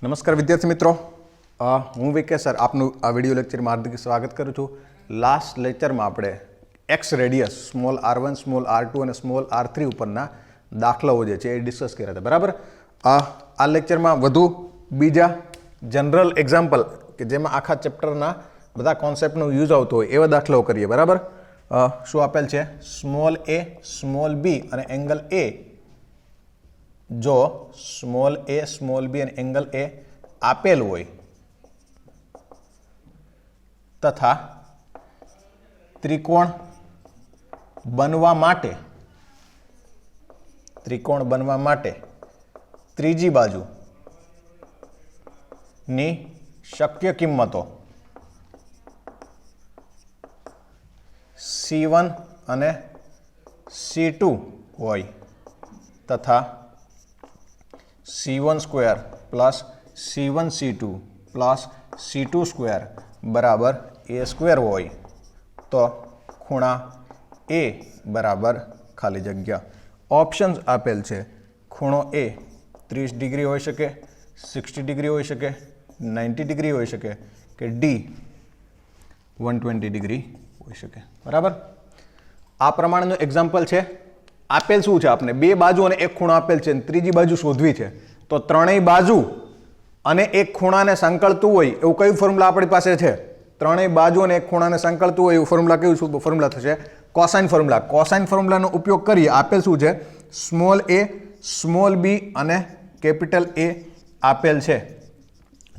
નમસ્કાર વિદ્યાર્થી મિત્રો, હું વિકે સર આપનું આ વિડીયો લેક્ચરમાં હાર્દિક સ્વાગત કરું છું. લાસ્ટ લેક્ચરમાં આપણે x radius small r1, small r2 અને સ્મોલ r3 ઉપરના દાખલાઓ જે છે એ ડિસ્કસ કર્યા હતા. બરાબર. આ લેક્ચરમાં વધુ બીજા જનરલ એક્ઝામ્પલ કે જેમાં આખા ચેપ્ટરના બધા કોન્સેપ્ટનો યુઝ આવતો હોય એવા દાખલાઓ કરીએ. બરાબર. શું આપેલ છે? સ્મોલ a, સ્મોલ b અને એંગલ a. જો સ્મોલ a, સ્મોલ b અને એંગલ a આપેલ હોય તથા ત્રિકોણ બનવા માટે ત્રીજી બાજુ ની શક્ય કિંમતો C1 અને C2 હોય તથા C1 square plus C1 C2 plus C2 square બરાબર a સ્ક્વેર હોય તો ખૂણા a બરાબર ખાલી જગ્યા. ઓપ્શન્સ આપેલ છે. ખૂણો a 30 ડિગ્રી હોઈ શકે, 60 ડિગ્રી હોઈ શકે, 90 ડિગ્રી હોઈ શકે કે d 120 ડિગ્રી હોઈ શકે. બરાબર. આ પ્રમાણેનું એક્ઝામ્પલ છે. આપેલ શું છે? આપણે બે બાજુ અને એક ખૂણો આપેલ છે, ત્રીજી બાજુ શોધવી છે. તો ત્રણેય બાજુ અને એક ખૂણાને સંકળતું હોય એવું કયું ફોર્મ્યુલા આપણી પાસે છે? ત્રણેય બાજુ અને એક ખૂણાને સંકળતું હોય એવું ફોર્મ્યુલા કયું ફોર્મ્યુલા થશે? Cosine formula. કોસાઇન ફોર્મ્યુલાનો ઉપયોગ કરી આપેલ શું છે? સ્મોલ a, સ્મોલ b અને કેપિટલ A આપેલ છે.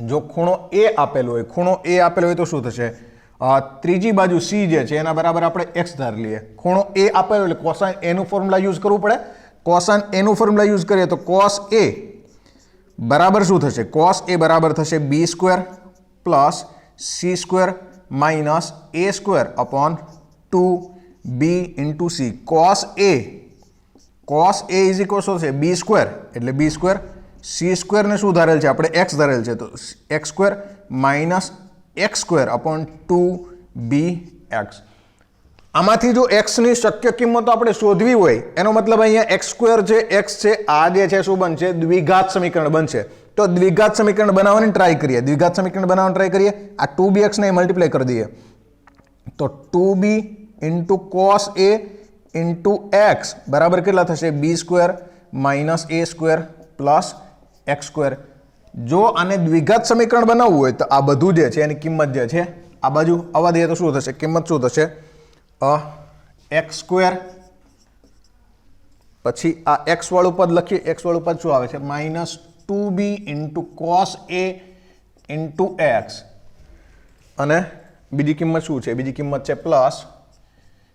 જો ખૂણો a આપેલ હોય તો શું થશે? ત્રીજી બાજુ c જે છે એના બરાબર આપણે x ધારી લઈએ. ખૂણો a આપેલો એટલે કોસાઇન a નું ફોર્મ્યુલા યુઝ કરવું પડે. કોસાઇન a નું ફોર્મ્યુલા યુઝ કરીએ તો cos a બરાબર શું થશે? cos a બરાબર થશે b square plus c square minus a square upon 2b into c. cos a is equal શું છે? b સ્ક્વેર એટલે b સ્ક્વેર. c સ્ક્વેર ને શું ધારેલ છે? આપણે x ધારેલ છે તો x square minus x square upon 2bx. આમાંથી જો x ની શક્ય કિંમતો આપણે શોધવી હોય એનો મતલબ અહીંયા x સ્ક્વેર છે, x છે, આ જે છે શું બનશે? દ્વિઘાત સમીકરણ બનશે. તો દ્વિઘાત સમીકરણ બનાવવાની ટ્રાય કરીએ. આ 2bx ને મલ્ટીપ્લાય કરી દઈએ તો 2b into cos a into x બરાબર કેટલા થશે? b square minus a square plus x square. જો આને દ્વિઘાત સમીકરણ બનાવવું હોય તો આ બધું જે છે એની કિંમત જે છે આ બાજુ આવવા દઈએ તો શું થશે? કિંમત શું થશે? x સ્ક્વેર પછી આ x વાળું પદ લખીએ. x વાળું પદ શું આવે છે? Minus 2b into cos a into x અને બીજી કિંમત શું છે? બીજી કિંમત છે plus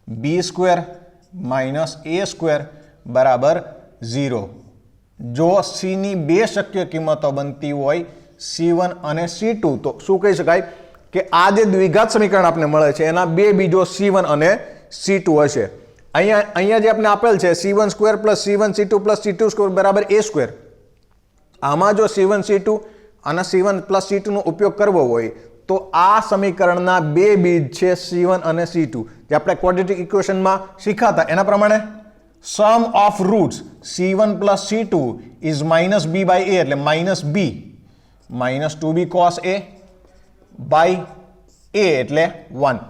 b square minus a square બરાબર 0. જો c ની બે શક્ય કિંમતો બનતી હોય c1 અને c2 તો શું કહી શકાય કે આ જે દ્વિઘાત સમીકરણ આપણે મળે છે એના બે બીજો c1 અને c2 હશે. અહીંયા જે આપણે આપેલ છે c1 square plus c1 c2 plus c2 square બરાબર a સ્ક્વેર. આમાં જો c1 c2 અને c1 પ્લસ c2 નો ઉપયોગ કરવો હોય તો આ સમીકરણના બે બીજ છે c1 અને c2 જે આપણે ક્વોડ્રેટિક ઇક્વેશનમાં શીખ્યા એના પ્રમાણે sum of roots c1 plus c2 is minus b by a એટલે minus b minus 2b cos a by a એટલે 1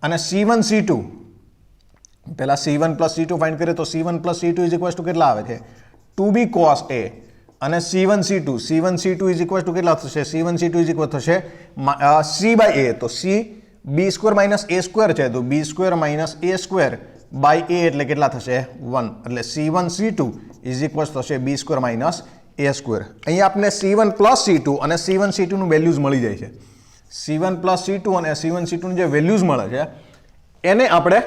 અને c1 c2 પહેલા c1 plus c2 ફાઇન્ડ કરીએ તો c1 plus c2 is equals to કેટલા આવે છે? 2b cos a અને c1 c2 is equals to કેટલા થશે? c1 c2 is equal થશે c by a તો c b square minus a square છે તો b square minus a square by a એટલે કેટલા થશે? 1 એટલે c1 c2 ઇઝ ઇક્વલ્સ થશે b square minus a square. અહીંયા આપણે c1 પ્લસ c2 અને c1 c2 નું વેલ્યુઝ મળી જાય છે. c1 પ્લસ c2 અને c1 c2 નું જે વેલ્યુઝ મળે છે એને આપણે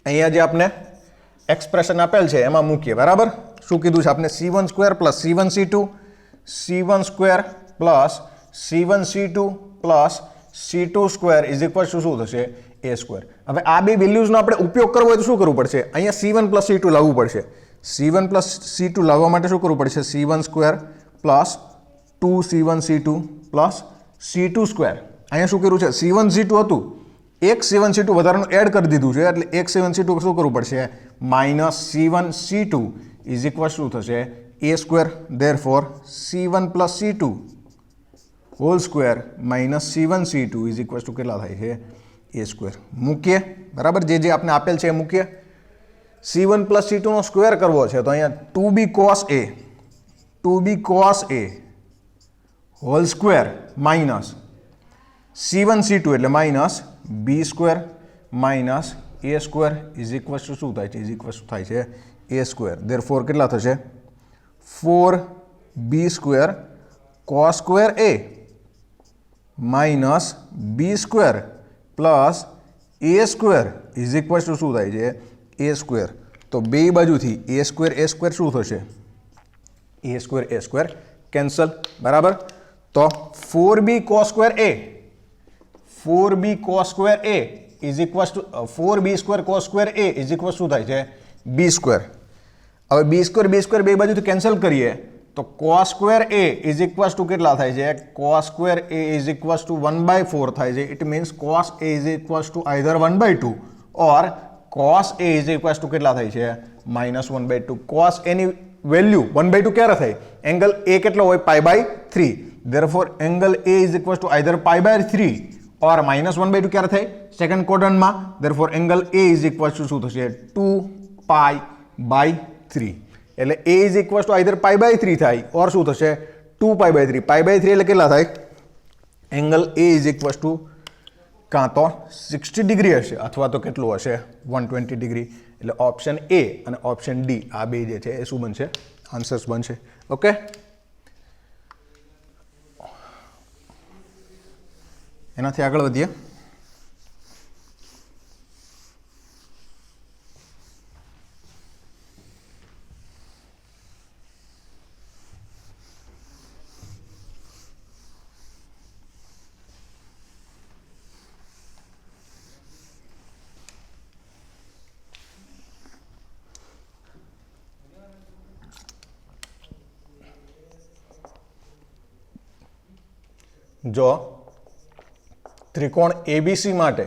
અહીંયા જે આપણે એક્સપ્રેશન આપેલ છે એમાં મૂકીએ. બરાબર. શું કીધું છે આપણે? c1 square plus c1 c2 c1 square plus c1 c2 plus c2 square is equal શું થશે? a square. હવે આ બે વેલ્યુઝનો આપણે ઉપયોગ કરવો હોય તો શું કરવું પડશે? અહીંયા c1 પ્લસ c2 લાવવું પડશે. c1 પ્લસ c2 લાવવા માટે શું કરવું પડશે? c1 square plus 2c1 c2 plus c2 square. અહીંયા શું કર્યું છે? c1 c2 હતું એક c1 c2 વધારાનું એડ કરી દીધું છે એટલે એક c1 c2 શું કરવું પડશે? -c1 c2 ઇઝ ઇક્વલ શું થશે? a square, therefore c1 plus c2 whole square minus c1 c2 is equals two કેટલા થાય છે a સ્ક્વેર. મૂકીએ બરાબર, જે આપણે આપેલ છે એ મૂકીએ. c1 પ્લસ c2 નો સ્ક્વેર કરવો છે તો અહીંયા 2b cos a whole square minus c1 c2 એટલે minus b square minus a square is equals to શું થાય છે, ઇઝ ઇક્વલ્સ ટુ થાય છે a સ્ક્વેર. ધેરફોર કેટલા થશે 4b square cos square a minus b square plus a square is equals to શું થાય છે a સ્ક્વેર. તો બે બાજુથી a સ્ક્વેર શું થશે, a સ્ક્વેર કેન્સલ બરાબર. તો 4b cos square a is equals two 4b square cos square a is equals શું થાય છે b સ્ક્વેર. હવે b સ્ક્વેર બે બાજુથી કેન્સલ કરીએ તો cos square a is equals two કેટલા થાય છે, cos square a is equals two 1/4 થાય છે. It means cos a is equals to either 1/2 or cos a is equals two કેટલા થાય છે -1/2. cos a ની વેલ્યુ 1/2 ક્યારે થાય, એંગલ a કેટલો હોય π/3. Therefore angle a is equals to either π/3 or -1/2 ક્યારે થાય સેકન્ડ ક્વોડ્રન્ટમાં. Therefore angle a is equals to શું થશે 2π/3. એટલે a is equals to either π/3 થાય ઓર શું થશે 2π/3. π/3 એટલે કેટલા થાય, angle a is equals two કાં તો 60 ડિગ્રી હશે અથવા તો કેટલું હશે 120 ડિગ્રી. એટલે ઓપ્શન a અને ઓપ્શન ડી આ બે જે છે એ શું બનશે, આન્સર્સ બનશે. ઓકે, એનાથી આગળ વધીએ. જો ત્રિકોણ ABC માટે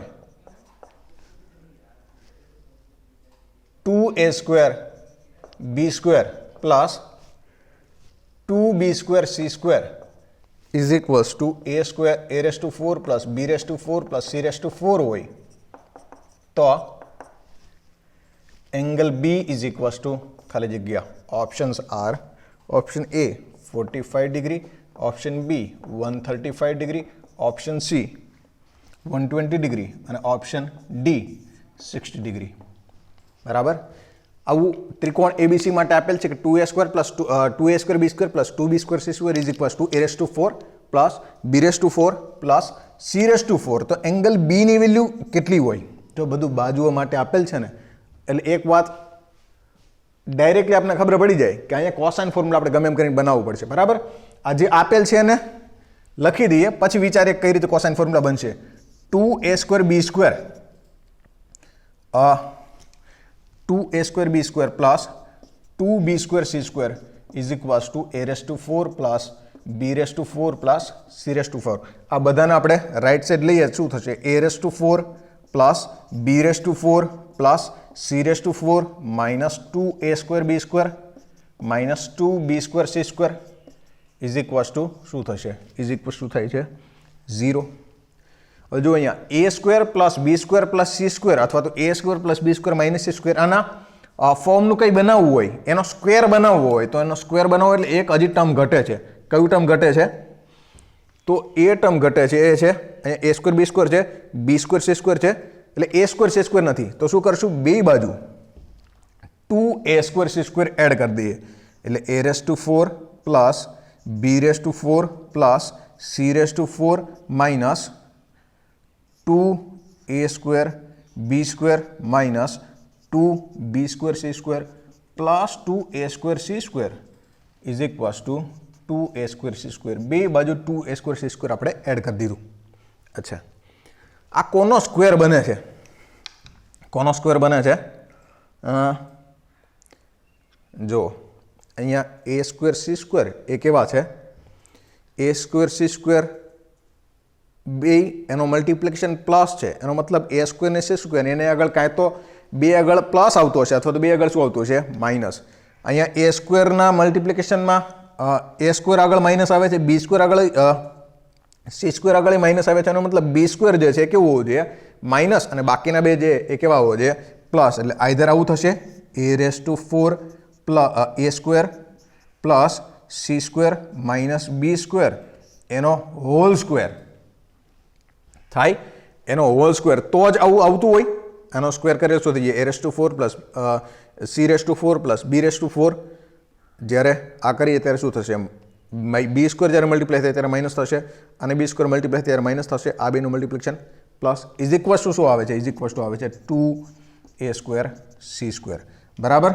2a square b square plus 2b square c square is equals two a square a⁴ plus b⁴ plus c⁴ હોય તો angle B is equals two ખાલી જગ્યા options R option A 45 degree, option B 135 degree, option C 120 degree અને option D 60 degree બરાબર. આવું ત્રિકોણ ABC માટે આપેલ છે કે 2a² plus 2a²b² plus 2b²c² is equals two a⁴ plus b⁴ plus c⁴. તો એંગલ B ની વેલ્યુ કેટલી હોય, જો બધું બાજુઓ માટે આપેલ છે ને એટલે એક વાત ડાયરેક્ટલી આપણને ખબર પડી જાય કે અહીંયા કોસાઇન ફોર્મ્યુલા આપણે ગમે એમ કરીને બનાવવું પડશે બરાબર. આ જે આપેલ છે એને લખી દઈએ પછી વિચારીએ કઈ રીતે કોસાઇન ફોર્મ્યુલા બનશે. 2a²b² 2a²b² plus 2b²c² is equals two a⁴ plus b⁴ plus c⁴. આ બધાને આપણે રાઈટ સાઈડ લઈએ શું થશે a⁴ plus b⁴ plus c⁴ minus 2a²b² minus 2b²c² is equals to શું થશે, ઇઝ ઇક્વલ્સ ટુ થાય છે 0. હવે જો અહીંયા a² plus b² plus c² અથવા તો a² plus b² minus c², આના ફોર્મનું કંઈ બનાવવું હોય, એનો સ્ક્વેર બનાવવો હોય તો એનો સ્ક્વેર બનાવવો એટલે એક હજી ટર્મ ઘટે છે. કયું ટર્મ ઘટે છે, તો એ ટર્મ ઘટે છે એ છે અહીંયા a² b² છે, b² c² છે એટલે a² c² નથી. તો શું કરશું, બે બાજુ 2a² c² એડ કરી દઈએ એટલે a⁴ plus b⁴ plus c⁴ minus 2a² b² minus 2b²c² plus 2a² c² is equals two 2a² c². બે બાજુ 2a² c² આપણે એડ કરી દીધું. અચ્છા, આ કોનો સ્ક્વેર બને છે, કોનો સ્ક્વેર બને છે, જો અહીંયા a² c² એ કેવા છે, a² c² બે એનો મલ્ટિપ્લિકેશન પ્લસ છે, એનો મતલબ a² ને c² એને આગળ કાંઈ તો બે આગળ પ્લસ આવતો હશે અથવા તો બે આગળ શું આવતું હશે માઇનસ. અહીંયા એ સ્ક્વેરના મલ્ટિપ્લિકેશનમાં એ સ્ક્વેર આગળ માઇનસ આવે છે, બી સ્ક્વેર આગળ સી સ્ક્વેર આગળ માઇનસ આવે છે, એનો મતલબ બી સ્ક્વેર જે છે એ કેવું હોવું જોઈએ? માઇનસ, અને બાકીના બે જે એ કેવા હોવો જોઈએ? પ્લસ. એટલે આઈધર આવું થશે a⁴ a square plus c square minus b square એનો હોલ સ્ક્વેર થાય, એનો હોલ સ્ક્વેર. તો જ આવું આવતું હોય. આનો સ્ક્વેર કરીએ તો થઈ જાય a⁴ plus c⁴ plus b⁴. જ્યારે આ કરીએ ત્યારે શું થશે? બી સ્ક્વેર જ્યારે મલ્ટીપ્લાય થાય ત્યારે માઇનસ થશે, અને બી સ્ક્વેર મલ્ટીપ્લાય ત્યારે માઇનસ થશે. આ બેનું multiplication plus is equals to શું આવે છે? ઇઝ ઇક્વલ્સ ટુ આવે છે 2a² c². બરાબર.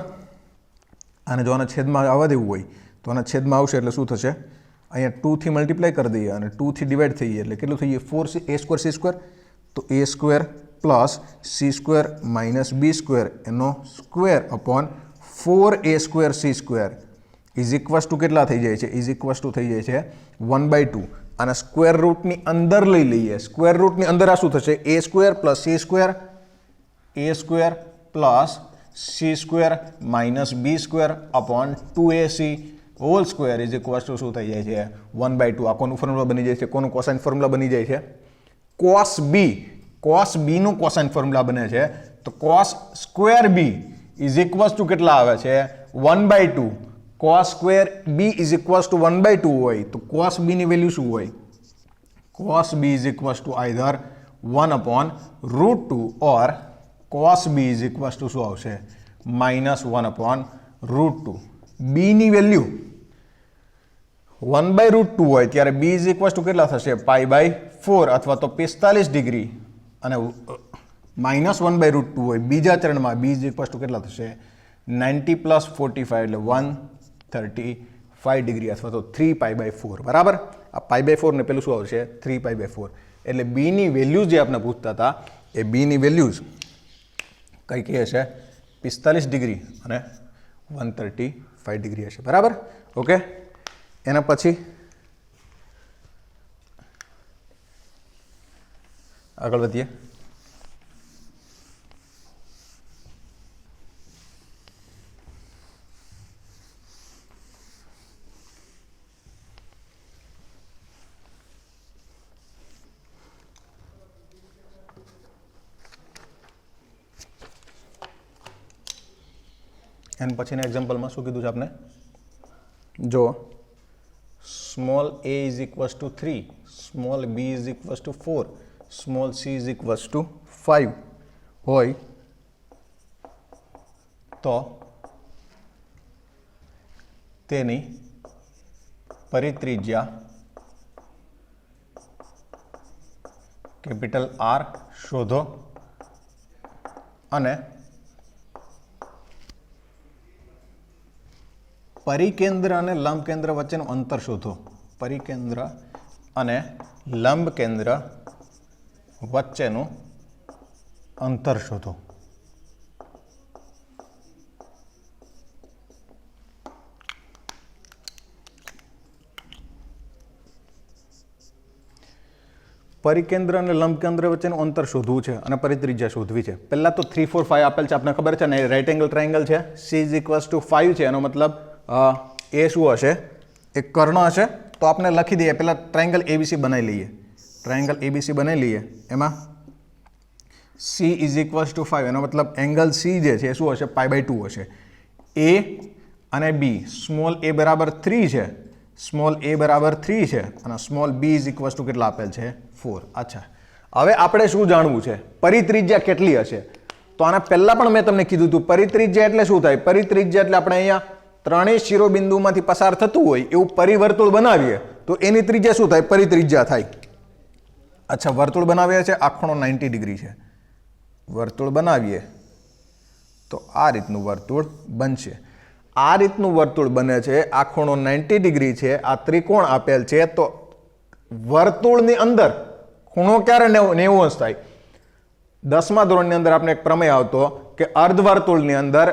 અને જો આના છેદમાં આવવા દેવું હોય તો આના છેદમાં આવશે એટલે શું થશે? અહીંયા 2 થી મલ્ટીપ્લાય કરી દઈએ અને 2 થી ડિવાઈડ થઈ એટલે કેટલું થઈ જાય? 4a² c². તો a² plus c² minus b² એનો square upon 4a² c² is equals two કેટલા થઈ જાય છે? ઇઝ ઇક્વલ્સ ટુ થઈ જાય છે 1/2. અને સ્ક્વેર રૂટની અંદર લઈ લઈએ. સ્ક્વેર રૂટની અંદર આ શું થશે? a² plus c² a² plus c² minus b² upon 2ac whole square is equals to શું થઈ જાય છે? 1/2. આ કોનું ફોર્મ્યુલા બની જાય છે? કોનું કોસાઇન ફોર્મ્યુલા બની જાય છે? cos b. cos b નું કોસાઇન ફોર્મ્યુલા બને છે. તો cos square b is equals two કેટલા આવે છે? 1/2. cos square b is equals two 1/2 હોય તો cos b ની વેલ્યુ શું હોય? cos b is equals to either 1/√2 or cos b is equals to શું આવશે? -1/√2. b ની વેલ્યુ 1/√2 હોય ત્યારે b ઇઝ ઇક્વલ્સ ટુ કેટલા થશે? π/4 અથવા તો 45 ડિગ્રી, અને -1/√2 હોય બીજા ચરણમાં b ઇઝ ઇક્વલ્સ ટુ કેટલા થશે? 90 + 45 એટલે 135 ડિગ્રી અથવા તો 3π/4. બરાબર. આ π/4 ને પેલું શું આવશે? 3π/4. એટલે b ની વેલ્યુઝ જે આપણે પૂછતા હતા એ b ની વેલ્યુઝ કઈ કઈ હશે? 45 ડિગ્રી અને 135 ડિગ્રી હશે. બરાબર. ઓકે. એના પછી આગળ વધીએ. એના પછીના એક્ઝામ્પલમાં શું કીધું છે આપણે? જો small a is equals two 3, small b is equals two 4, small c is equals two 5 હોય તો તેની પરિત્રિજ્યા કેપિટલ R શોધો અને પરિકેન્દ્ર અને લંબ કેન્દ્ર વચ્ચેનું અંતર શોધો. પરિકેન્દ્ર અને લંબ કેન્દ્ર વચ્ચેનું અંતર શોધો. પરિકેન્દ્ર અને લંબ કેન્દ્ર વચ્ચેનું અંતર શોધવું છે અને પરિત્રિજ્યા શોધવી છે. પહેલા તો 3 4 5 આપેલ છે, આપણને ખબર છે ને. રાઇટ એંગલ ટ્રાયેંગલ છે, c ઇઝ ઇક્વલ્સ ટુ 5 છે, એનો મતલબ એ શું હશે? એક કર્ણ હશે. તો આપણે લખી દઈએ પહેલાં ટ્રાયેંગલ ABC બનાવી લઈએ. ટ્રાયેંગલ ABC બનાવી લઈએ. એમાં c ઇઝ ઇક્વલ્સ ટુ 5, એનો મતલબ એંગલ c જે છે એ શું હશે? π/2 હશે. a અને b, સ્મોલ a બરાબર 3 છે, સ્મોલ a બરાબર 3 છે, અને small b is equals two કેટલા આપેલ છે? 4. અચ્છા, હવે આપણે શું જાણવું છે? પરિત્રિજ્યા કેટલી હશે? તો આના પહેલા પણ મેં તમને કીધું હતું પરિત્રિજ્યા એટલે શું થાય? પરિત્રિજ્યા એટલે આપણે અહીંયા ત્રણેય શિરોબિંદુમાંથી પસાર થતું હોય એવું પરિવર્તુળ બનાવીએ તો એની ત્રિજ્યા શું થાય? પરિત્રિજ્યા થાય. અચ્છા, વર્તુળ બનાવીએ છે, આ ખૂણો 90 ડિગ્રી છે. વર્તુળ બનાવીએ તો આ રીતનું વર્તુળ બનશે. આ રીતનું વર્તુળ બને છે, આ ખૂણો 90 ડિગ્રી છે, આ ત્રિકોણ આપેલ છે. તો વર્તુળની અંદર ખૂણો ક્યારે 90 અંશ થાય? 10મા ધોરણની અંદર આપણે એક પ્રમેય આવતો કે અર્ધવર્તુળની અંદર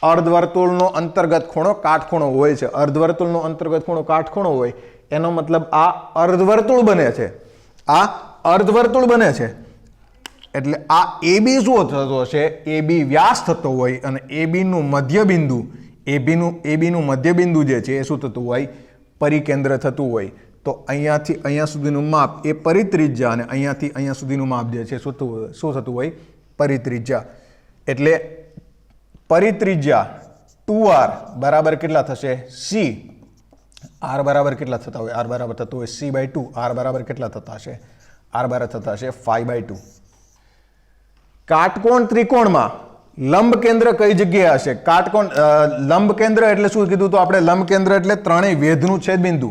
અર્ધવર્તુળનો અંતર્ગત ખૂણો કાટખૂણો હોય છે. અર્ધવર્તુળનો અંતર્ગત ખૂણો કાટખૂણો હોય એનો મતલબ આ અર્ધવર્તુળ બને છે. આ અર્ધવર્તુળ બને છે એટલે આ AB શું થતો હશે? AB વ્યાસ થતો હોય અને AB નું મધ્ય બિંદુ એબીનું મધ્યબિંદુ જે છે એ શું થતું હોય, પરિકેન્દ્ર થતું હોય. તો અહીંયાથી અહીંયા સુધીનું માપ એ પરિત્રિજ્યા અને અહીંયાથી અહીંયા સુધીનું માપ જે છે શું થતું હોય, પરિત્રિજ્યા. એટલે પરિત્રિજ્યા 2r બરાબર કેટલા થશે, c. r બરાબર કેટલા થતા હોય, r બરાબર થતું હોય c/2. r બરાબર કેટલા થતા હશે, r બરાબર થતા હશે 5/2. કાટકોણ ત્રિકોણમાં લંબ કેન્દ્ર કઈ જગ્યાએ હશે? કાટકોણ લંબ કેન્દ્ર એટલે શું કીધું તો આપણે? લંબ કેન્દ્ર એટલે ત્રણેય વેધનું છેદબિંદુ.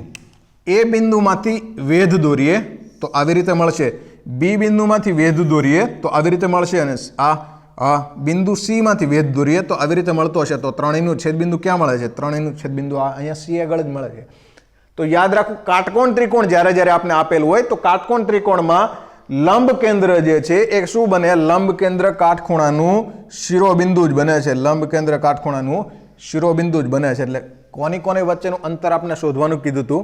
એ બિંદુમાંથી વેધ દોરીએ તો આવી રીતે મળશે, બી બિંદુમાંથી વેધ દોરીએ તો આવી રીતે મળશે, અને આ બિંદુ સી માંથી વેધ દોરીએ તો આવી રીતે મળતો હશે. તો ત્રણેયનું છેદબિંદુ ક્યાં મળે છે? ત્રણેયનું છેદબિંદુ અહીંયા સી આગળ જ મળે છે. તો યાદ રાખો, કાટકોણ ત્રિકોણ જ્યારે આપણે આપેલું હોય તો કાટકોણ ત્રિકોણમાં લંબ કેન્દ્ર જે છે એ શું બને? લંબ કેન્દ્ર કાટખૂણાનું શિરોબિંદુ જ બને છે. લંબ કેન્દ્ર કાટખૂણાનું શિરોબિંદુ જ બને છે. એટલે કોની વચ્ચેનું અંતર આપણે શોધવાનું કીધું હતું?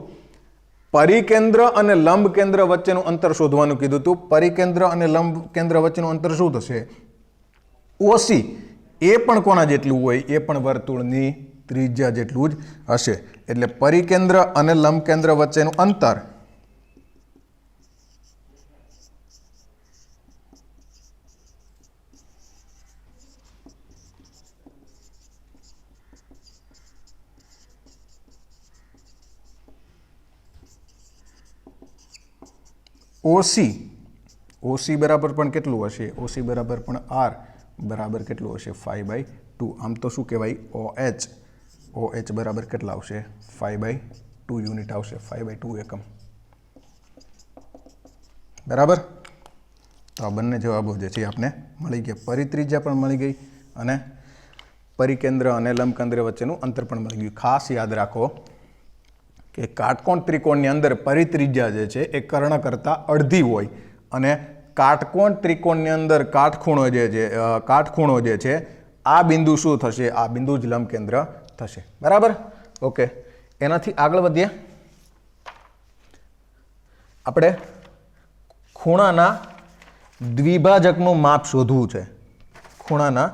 પરિકેન્દ્ર અને લંબ કેન્દ્ર વચ્ચેનું અંતર શોધવાનું કીધું હતું. પરિકેન્દ્ર અને લંબ કેન્દ્ર વચ્ચેનું અંતર શું થશે? ઓસી. એ પણ કોના જેટલું હોય? એ પણ વર્તુળની ત્રિજ્યા જેટલું જ હશે. એટલે પરિકેન્દ્ર અને લંબ કેન્દ્ર વચ્ચેનું અંતર ઓસી બરાબર પણ કેટલું હશે? ઓસી બરાબર પણ આર બરાબર કેટલું હશે? 5/2. આમ તો શું કહેવાય? OH બરાબર કેટલા આવશે? 5/2 યુનિટ આવશે, 5/2 એકમ. બરાબર. તો આ બંને જવાબો જે છે આપને મળી ગયા. પરિત્રિજ્યા પણ મળી ગઈ અને પરિકેન્દ્ર અને લંબકેન્દ્ર વચ્ચેનું અંતર પણ મળી ગયું. ખાસ યાદ રાખો કે કાટકોણ ત્રિકોણની અંદર પરિત્રિજ્યા જે છે એ કર્ણ કરતાં અડધી હોય, અને કાટકોણ ત્રિકોણની અંદર કાટખૂણો જે છે આ બિંદુ શું થશે? આ બિંદુ જ લંબકેન્દ્ર થશે. બરાબર. ઓકે, એનાથી આગળ વધીએ. આપણે ખૂણાના દ્વિભાજકનું માપ શોધવું છે. ખૂણાના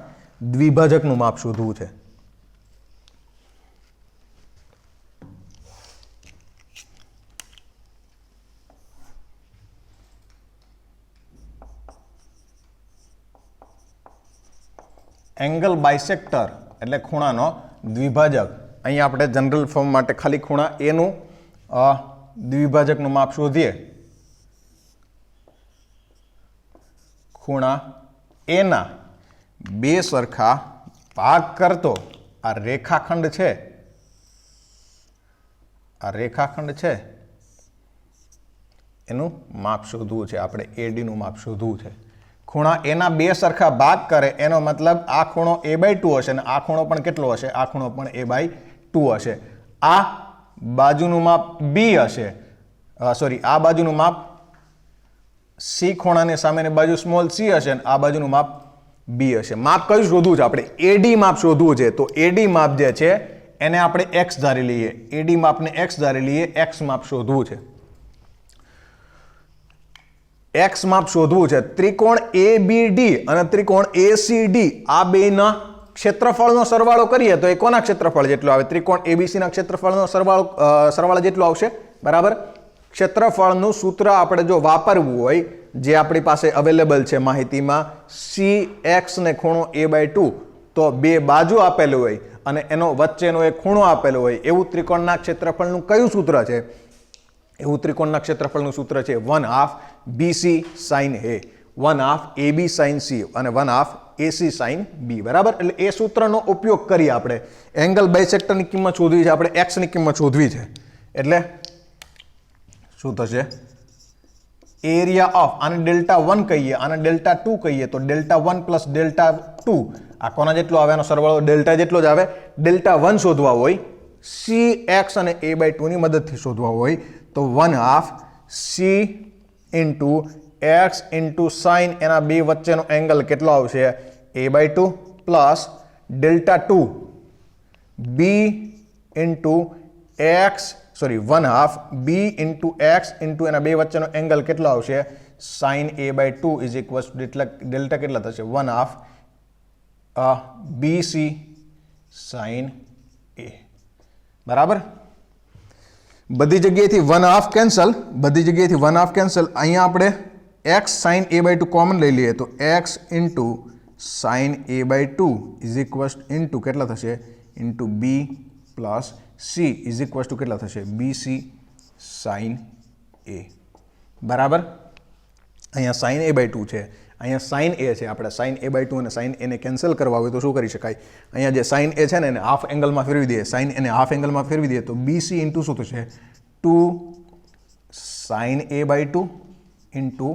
દ્વિભાજકનું માપ શોધવું છે. એંગલ બાયસેક્ટર એટલે ખૂણાનો દ્વિભાજક. અહીંયા આપણે જનરલ ફોર્મ માટે ખાલી ખૂણા એનું દ્વિભાજકનું માપ શોધીએ. ખૂણા એના બે સરખા ભાગ કરતો આ રેખાખંડ છે, એનું માપ શોધવું છે. આપણે એડીનું માપ શોધવું છે. ખૂણા એના બે સરખા ભાગ કરે એનો મતલબ આ ખૂણો a/2 હશે અને આ ખૂણો પણ કેટલો હશે? આ ખૂણો પણ a/2 હશે. આ બાજુનું માપ b હશે, આ બાજુનું માપ c ખૂણાની સામેની બાજુ સ્મોલ c હશે અને આ બાજુનું માપ b હશે. માપ કયું શોધવું છે? આપણે એડી માપ શોધવું છે. તો એડી માપ જે છે એને આપણે x ધારી લઈએ. એડી માપને x ધારી લઈએ. x માપ શોધવું છે. x માપ શોધવું છે. ત્રિકોણ ABD અને ત્રિકોણ ACD આ બેના ક્ષેત્રફળનો સરવાળો કરીએ તો એ કોના ક્ષેત્રફળ જેટલો આવે? ત્રિકોણ ABC ના ક્ષેત્રફળનો સરવાળો જેટલો આવશે. બરાબર. ક્ષેત્રફળનું સૂત્ર આપણે જો વાપરવું હોય, જે આપણી પાસે અવેલેબલ છે માહિતીમાં, CX ને ખૂણો a/2, તો બે બાજુ આપેલું હોય અને એનો વચ્ચેનો એક ખૂણો આપેલો હોય, એવું ત્રિકોણના ક્ષેત્રફળનું કયું સૂત્ર છે? એવું ત્રિકોણના ક્ષેત્રફળનું સૂત્ર છે 1/2 BC sin A, 1/2 AB sin C અને 1/2 AC sin B. બરાબર. એટલે એ સૂત્રનો ઉપયોગ કરી આપણે એંગલ બાયસેક્ટરની કિંમત શોધવી છે. આપણે x ની કિંમત શોધવી છે. એટલે શું થશે? એરિયા ઓફ, આને Δ1 કહીએ, આને Δ2 કહીએ, તો Δ1 + Δ2 આ કોના જેટલો આવે? એનો સરવાળો ડેલ્ટા જેટલો જ આવે. Δ1 શોધવા હોય, CX અને a/2 ની મદદથી શોધવા હોય તો 1/2 C × x × sin એના બે વચ્ચેનો એંગલ કેટલો આવશે? a/2 plus Δ2 B × x 1/2 B × x × એના બે વચ્ચેનો એંગલ કેટલો આવશે? sin a/2 = ડેલ્ટા કેટલા થશે? 1/2 BC sin એ બરાબર. બધી જગ્યાએથી 1/2 કેન્સલ, બધી જગ્યાએથી 1/2 કેન્સલ. અહીંયા આપણે x sin a/2 કોમન લઈ લઈએ તો x into sin a/2 is equals into કેટલા થશે into b plus c is equals two કેટલા થશે bc sin a બરાબર. અહીંયા sin a/2 છે, અહીંયા sin a છે. આપણે sin a/2 અને sin a ને કેન્સલ કરવા હોય તો શું કરી શકાય? અહીંયા જે sin a છે ને એને હાફ એંગલમાં ફેરવી દઈએ. sin a ને હાફ એંગલમાં ફેરવી દઈએ તો bc ઇન્ટુ શું થશે 2 sin a/2 into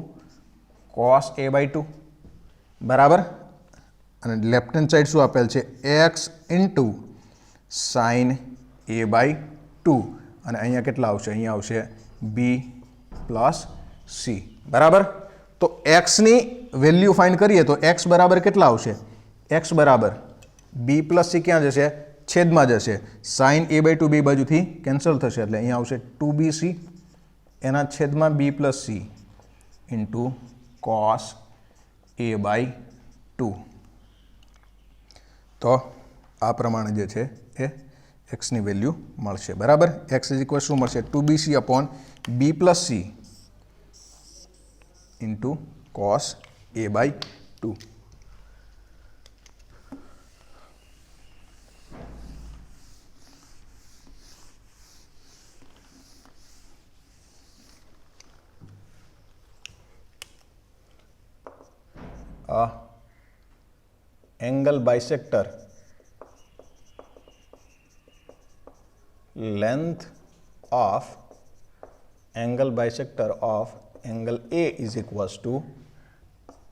cos a/2 બરાબર. અને લેફ્ટ હેન્ડ સાઈડ શું આપેલ છે x ઇન્ટુ sin a/2 અને અહીંયા કેટલા આવશે? અહીંયા આવશે b પ્લસ c બરાબર. તો x ની વેલ્યુ ફાઇન્ડ કરીએ તો x બરાબર કેટલા આવશે? x બરાબર b પ્લસ c ક્યાં જશે? છેદમાં જશે. sin a/2 બે બાજુથી કેન્સલ થશે એટલે અહીંયા આવશે 2bc એના છેદમાં b plus c into cos a/2. તો આ પ્રમાણે જે છે એ એક્સની વેલ્યુ મળશે બરાબર. એક્સ ઇઝ ઇક્વલ શું મળશે 2bc upon b plus c into cos a/2. Angle bisector length of angle bisector of angle A is equals to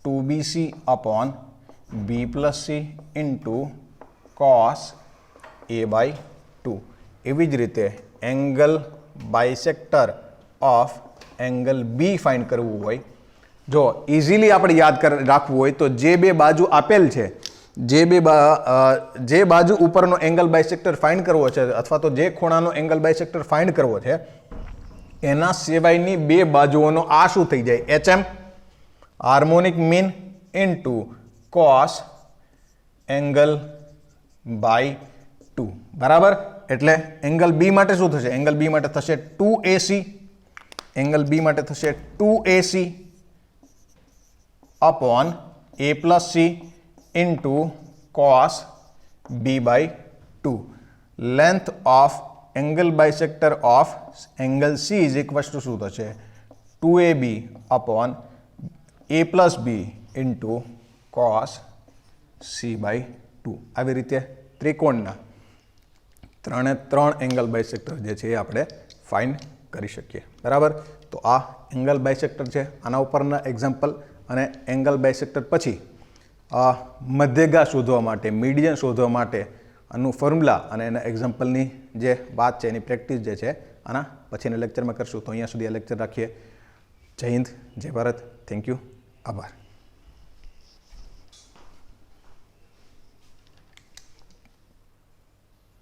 2bc upon b plus c into cos a/2. એવી જ રીતે angle bisector of angle b find કરવું હોય, જો easily આપણે યાદ રાખવું હોય તો જે બે બાજુ આપેલ છે, જે બાજુ ઉપરનો એંગલ બાયસેક્ટર ફાઇન્ડ કરવો છે અથવા તો જે ખૂણાનો એંગલ બાયસેક્ટર ફાઇન્ડ કરવો છે એના સિવાયની બે બાજુઓનો આ શું થઈ જાય? HM harmonic mean into cos angle by 2 બરાબર. એટલે એંગલ બી માટે શું થશે? એંગલ બી માટે થશે 2AC, એંગલ બી માટે થશે 2AC upon a plus c into cos b/2. Length of angle bisector of angle c is equals to શું થશે 2ab upon a plus b into cos c/2. આવી રીતે ત્રિકોણના ત્રણે ત્રણ એંગલ બાયસેક્ટર જે છે એ આપણે ફાઇન્ડ કરી શકીએ બરાબર. તો આ એંગલ બાયસેક્ટર છે. આના ઉપરના એક્ઝામ્પલ અને એંગલ બાયસેક્ટર પછી મધ્યગા શોધવા માટે, મીડિયન શોધવા માટે આનું ફોર્મ્યુલા અને એના એક્ઝામ્પલની જે વાત છે એની પ્રેક્ટિસ જે છે આના પછીના લેક્ચરમાં કરશું. તો અહીંયા સુધી આ લેક્ચર રાખીએ. જય હિન્દ, જય ભારત, થેન્ક યુ, આભાર.